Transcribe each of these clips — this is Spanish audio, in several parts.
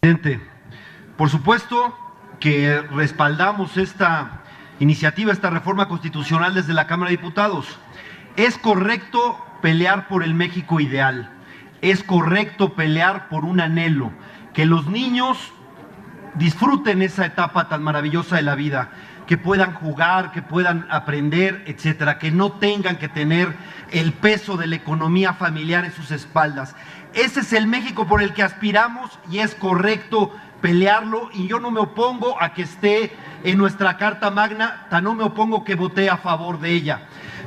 Presidente, por supuesto que respaldamos esta iniciativa, esta reforma constitucional desde la Cámara de Diputados. Es correcto pelear por el México ideal, es correcto pelear por un anhelo, que los niños disfruten esa etapa tan maravillosa de la vida, que puedan jugar, que puedan aprender, etcétera, que no tengan que tener el peso de la economía familiar en sus espaldas. Ese es el México por el que aspiramos y es correcto pelearlo, y yo no me opongo a que esté en nuestra Carta Magna, no me opongo que vote a favor de ella.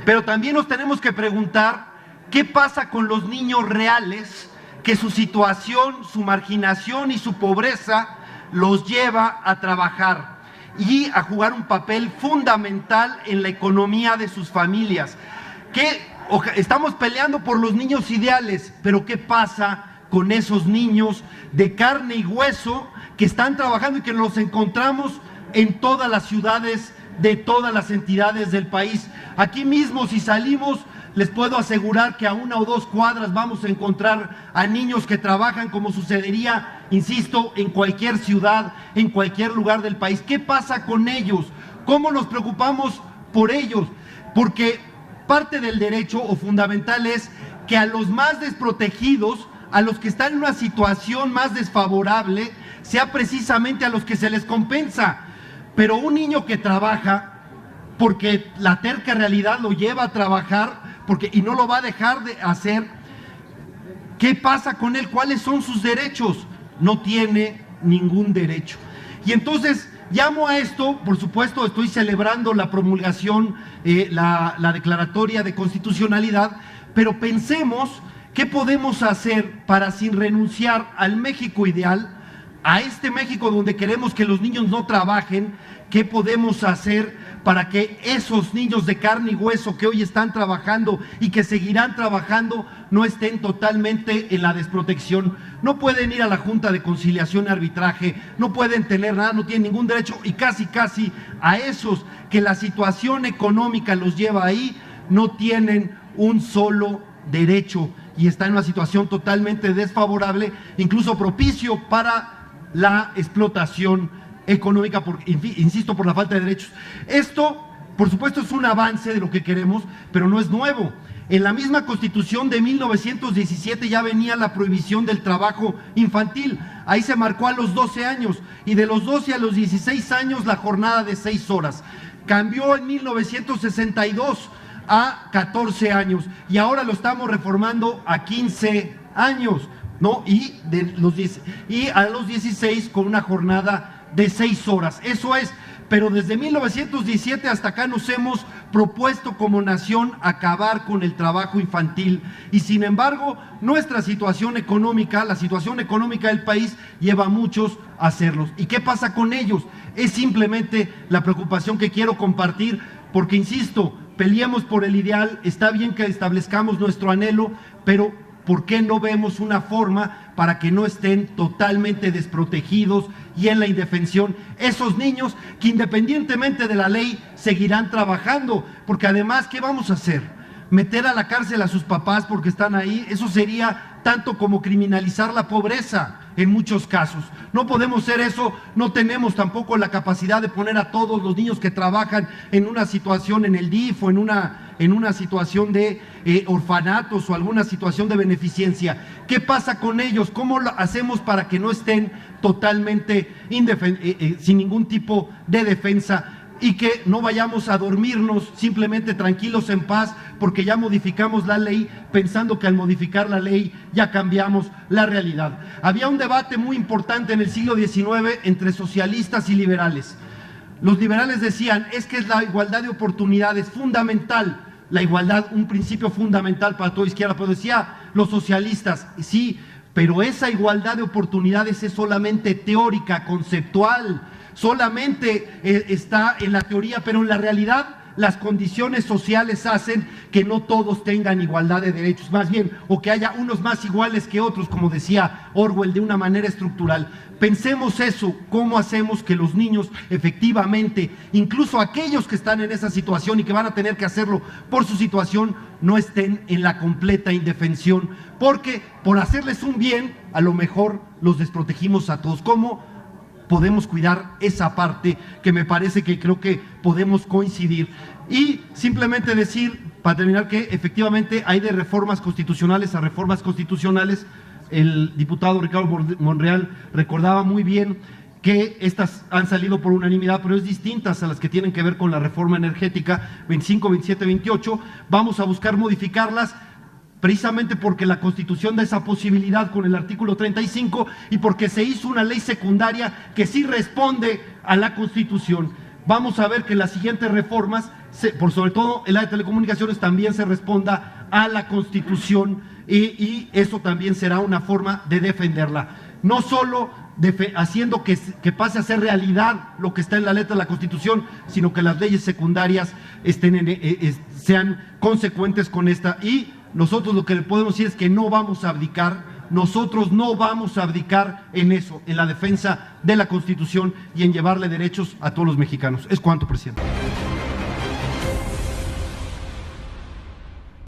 Pero también nos tenemos que preguntar qué pasa con los niños reales, que su situación, su marginación y su pobreza los lleva a trabajar y a jugar un papel fundamental en la economía de sus familias. Estamos peleando por los niños ideales, pero ¿qué pasa con esos niños de carne y hueso que están trabajando y que los encontramos en todas las ciudades de todas las entidades del país? Aquí mismo, si salimos, les puedo asegurar que a 1 o 2 cuadras vamos a encontrar a niños que trabajan, como sucedería, insisto, en cualquier ciudad, en cualquier lugar del país. ¿Qué pasa con ellos? ¿Cómo nos preocupamos por ellos? Porque parte del derecho o fundamental es que a los más desprotegidos, a los que están en una situación más desfavorable, sea precisamente a los que se les compensa. Pero un niño que trabaja, porque la terca realidad lo lleva a trabajar, y no lo va a dejar de hacer, ¿qué pasa con él? ¿Cuáles son sus derechos? No tiene ningún derecho. Y entonces llamo a esto, por supuesto, estoy celebrando la promulgación, la declaratoria de constitucionalidad, pero pensemos qué podemos hacer para, sin renunciar al México ideal, a este México donde queremos que los niños no trabajen, qué podemos hacer para que esos niños de carne y hueso que hoy están trabajando y que seguirán trabajando no estén totalmente en la desprotección. No pueden ir a la Junta de Conciliación y Arbitraje, no pueden tener nada, no tienen ningún derecho, y casi a esos que la situación económica los lleva ahí, no tienen un solo derecho y están en una situación totalmente desfavorable, incluso propicio para la explotación económica, insisto, por la falta de derechos. Esto, por supuesto, es un avance de lo que queremos, pero no es nuevo. En la misma Constitución de 1917 ya venía la prohibición del trabajo infantil. Ahí se marcó a los 12 años, y de los 12 a los 16 años la jornada de 6 horas. Cambió en 1962 a 14 años, y ahora lo estamos reformando a 15 años, ¿no? Y a los 16 con una jornada de 6 horas. Eso es, pero desde 1917 hasta acá nos hemos propuesto como nación acabar con el trabajo infantil, y sin embargo nuestra situación económica, la situación económica del país, lleva a muchos a hacerlos. ¿Y qué pasa con ellos? Es simplemente la preocupación que quiero compartir, porque insisto, peleemos por el ideal, está bien que establezcamos nuestro anhelo, pero ¿por qué no vemos una forma para que no estén totalmente desprotegidos y en la indefensión esos niños que, independientemente de la ley, seguirán trabajando? Porque además, ¿qué vamos a hacer? ¿Meter a la cárcel a sus papás porque están ahí? Eso sería tanto como criminalizar la pobreza en muchos casos. No podemos hacer eso, no tenemos tampoco la capacidad de poner a todos los niños que trabajan en una situación en el DIF o en una situación de orfanatos o alguna situación de beneficencia. ¿Qué pasa con ellos? ¿Cómo lo hacemos para que no estén totalmente sin ningún tipo de defensa? Y que no vayamos a dormirnos simplemente tranquilos, en paz, porque ya modificamos la ley, pensando que al modificar la ley ya cambiamos la realidad. Había un debate muy importante en el siglo XIX entre socialistas y liberales. Los liberales decían, es que la igualdad de oportunidades fundamental, la igualdad, un principio fundamental para toda izquierda, pero decía los socialistas, sí, pero esa igualdad de oportunidades es solamente teórica, conceptual, solamente está en la teoría, pero en la realidad las condiciones sociales hacen que no todos tengan igualdad de derechos, más bien, o que haya unos más iguales que otros, como decía Orwell, de una manera estructural. Pensemos eso, cómo hacemos que los niños efectivamente, incluso aquellos que están en esa situación y que van a tener que hacerlo por su situación, no estén en la completa indefensión, porque por hacerles un bien, a lo mejor los desprotegimos a todos. ¿Cómo podemos cuidar esa parte que me parece que creo que podemos coincidir? Y simplemente decir, para terminar, que efectivamente hay de reformas constitucionales a reformas constitucionales. El diputado Ricardo Monreal recordaba muy bien que estas han salido por unanimidad, pero es distintas a las que tienen que ver con la reforma energética 25, 27, 28. Vamos a buscar modificarlas precisamente porque la Constitución da esa posibilidad con el artículo 35 y porque se hizo una ley secundaria que sí responde a la Constitución. Vamos a ver que las siguientes reformas, por sobre todo en la de telecomunicaciones, también se responda a la Constitución y eso también será una forma de defenderla. No solo haciendo que pase a ser realidad lo que está en la letra de la Constitución, sino que las leyes secundarias sean consecuentes con esta. Y nosotros lo que le podemos decir es que no vamos a abdicar, nosotros no vamos a abdicar en eso, en la defensa de la Constitución y en llevarle derechos a todos los mexicanos. Es cuanto, presidente.